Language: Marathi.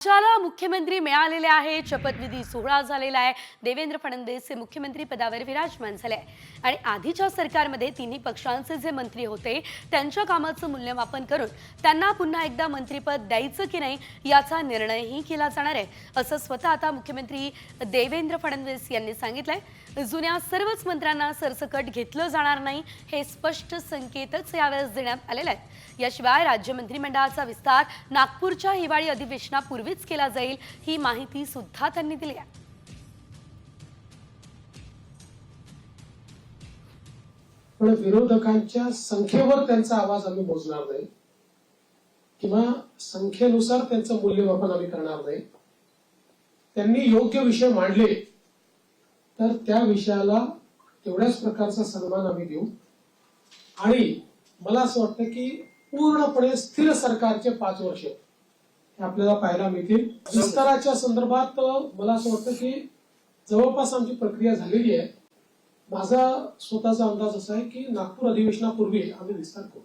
राज्याला मुख्यमंत्री मिळालेले आहे। शपथविधी सोहळा झालेला आहे। देवेंद्र फडणवीस हे मुख्यमंत्री पदावर विराजमान झाले आणि आधीच्या सरकारमध्ये तिन्ही पक्षांचे जे मंत्री होते त्यांच्या कामाचं मूल्यमापन करून त्यांना पुन्हा एकदा मंत्रिपद द्यायचं की नाही याचा निर्णयही केला जाणार आहे, असं स्वतः आता मुख्यमंत्री देवेंद्र फडणवीस यांनी सांगितलंय। जुन्या सर्वच मंत्र्यांना सरसकट घेतलं जाणार नाही हे स्पष्ट संकेतच यावेळेस देण्यात आलेले आहेत। याशिवाय राज्य मंत्रिमंडळाचा विस्तार नागपूरच्या हिवाळी अधिवेशनापूर्वीच केला जाईल ही माहिती सुद्धा त्यांनी दिली आहे। पण विरोधकांच्या संख्येवर त्यांचा आवाज आम्ही मोजणार नाही किंवा संख्येनुसार त्यांचं मूल्यमापन आम्ही करणार नाही। त्यांनी योग्य विषय मांडले तर त्या विषयाला तेवढ्याच प्रकारचा सन्मान आम्ही देऊ आणि मला असं वाटतं की पूर्णपणे स्थिर सरकारचे 5 वर्ष हे आपल्याला पाहायला मिळतील। विस्ताराच्या संदर्भात मला असं वाटतं की जवळपास आमची प्रक्रिया झालेली आहे। माझा स्वतःचा अंदाज असा आहे की नागपूर अधिवेशनापूर्वी आम्ही विस्तार करू।